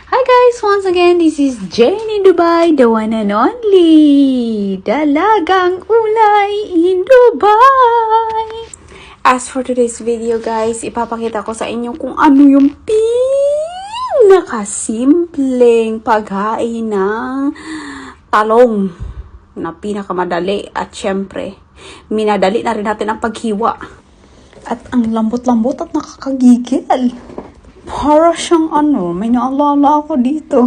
Hi guys! Once again, this is Jane in Dubai, the one and only Dalagang Ulay in Dubai. As for today's video guys, ipapakita ko sa inyo kung ano yung pinakasimpleng paghain ng talong na pinakamadali at syempre, minadali na rin natin ang paghiwa. At ang lambot-lambot at nakakagigil. Para siyang may naalala ako dito.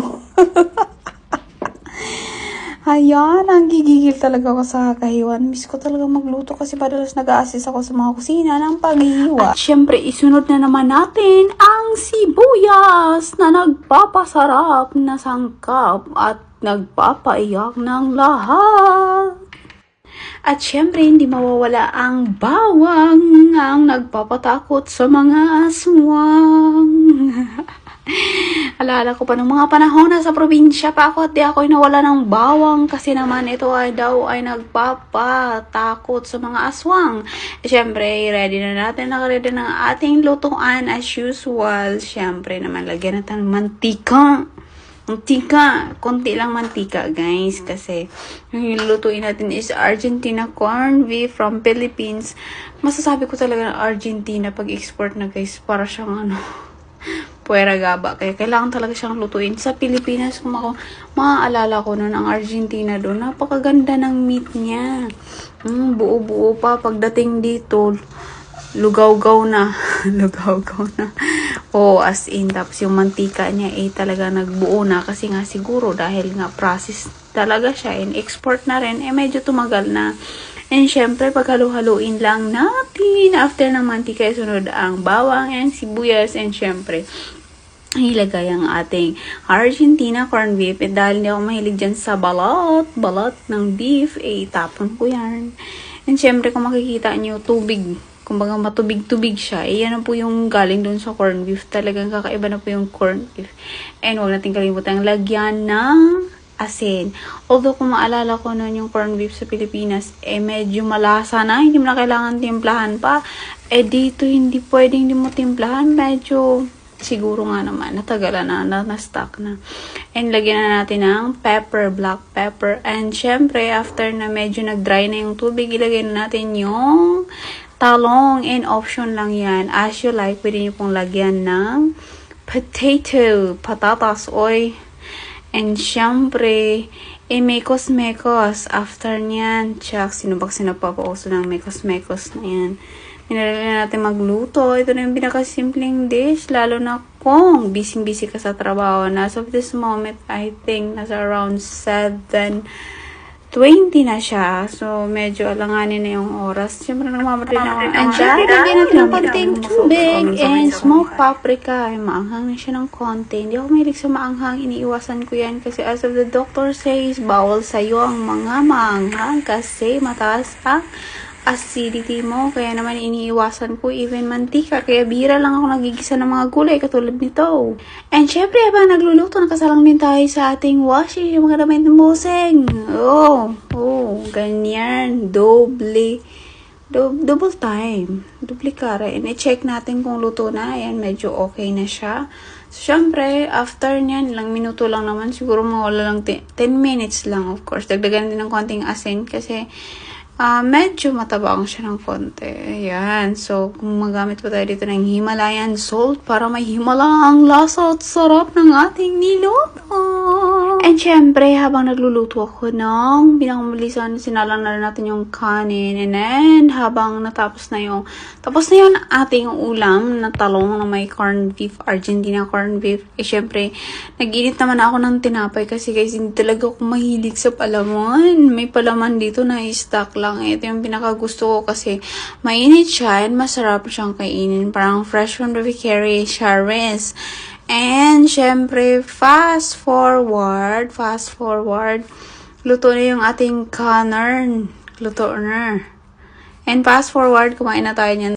Ayan, ang gigigil talaga ako sa kakahiwan. Miss ko talaga magluto kasi madalas nag-a-assist ako sa mga kusina ng paghihiwa. At syempre, isunod na naman natin ang sibuyas na nagpapasarap na sangkap at nagpapaiyak ng lahat. At syempre, hindi mawawala ang bawang ang nagpapatakot sa mga aswang. Alala ko pa ng mga panahon na sa probinsya pa ako at di ako nawala ng bawang kasi naman ito ay nagpapatakot sa mga aswang. Syempre, ready na natin, nakaredy ng ating lutuan as usual. Syempre naman, lagyan natin ng mantika. Konti lang mantika guys kasi yung lutuin natin is Argentina corned beef from Philippines. Masasabi ko talaga na Argentina pag export na guys, para siyang puwera gaba, kaya kailangan talaga siyang lutuin sa Pilipinas. Kung ako maaalala ko noon ang Argentina doon, napakaganda ng meat niya, buo-buo pa. Pagdating dito lugaw-gaw na. As in, tapos yung mantika niya talaga nagbuo na kasi nga siguro dahil nga process talaga siya and export na rin, medyo tumagal na. And syempre, paghalu-haluin lang natin. After ng mantika, sunod ang bawang and sibuyas and syempre, ilagay ang ating Argentina corned beef. Dahil hindi ako mahilig dyan sa balat ng beef, tapon ko yan. And syempre, kung makikita nyo, tubig. Kumbaga matubig-tubig siya. Yan po yung galing dun sa corned beef. Talagang kakaiba na po yung corned beef. And huwag natin kalimutan lagyan ng asin. Although kung maalala ko noon yung corned beef sa Pilipinas, medyo malasa na. Hindi mo na kailangan timplahan pa. Dito hindi pwedeng hindi mo timplahan. Medyo siguro nga naman, natagalan na, na-stuck na. And lagyan na natin ng pepper, black pepper. And syempre, after na medyo nag-dry na yung tubig, ilagay na natin yung talong. And option lang yan. As you like, pwede nyo pong lagyan ng potato, patatas, oy. And syempre, mekos-mekos. After nyan, tsak, sino papauso ng mekos-mekos na yan. Minalagay na natin magluto. Ito na yung pinakasimpleng dish. Lalo na kung busy-busy ka sa trabaho. As of this moment, I think nasa around 7:20 na siya. So, medyo alanganin na yung oras. Siyempre, nagmamatay na ako. And dahil, lagyan natin ng konting tubig and smoked paprika. Ay, maanghang na siya ng konti. Hindi ako mahilig sa maanghang. Iniiwasan ko yan kasi as of the doctor says, bawal sa'yo ang mga maanghang kasi mataas ang acidity mo. Kaya naman iniiwasan ko even mantika. Kaya bihira lang ako nagigisa ng mga gulay katulad nito. And syempre, habang nagluluto, nakasalang din tayo sa ating washing, yung mga damit ng busing. Ganyan. Double time. Duplikara. And i-check natin kung luto na. Ayan, medyo okay na siya. So, syempre, after nyan, ilang minuto lang naman. Siguro mawala lang 10 minutes lang, of course. Dagdagan din ng konting asin kasi medyo matabang siya ng konti. Ayan. So, kung magamit pa tayo dito ng Himalayan salt para may himala ang lasa at sarap ng ating niluto. And syempre, habang nagluluto ako ng pinakamalisan, sinalang na rin natin yung kanin. And then, habang tapos na yung ating ulam na talong na may corned beef, Argentina corned beef. Syempre, nag-init naman ako ng tinapay kasi guys, hindi talaga ako mahilig sa palaman. May palaman dito na stock lang. Ito yung pinakagusto ko kasi mainit siya and masarap siyang kainin. Parang fresh from the bakery, charis. And syempre, fast forward. Luto na yung ating corn. Luto na. And fast forward, kumain na tayo niyan.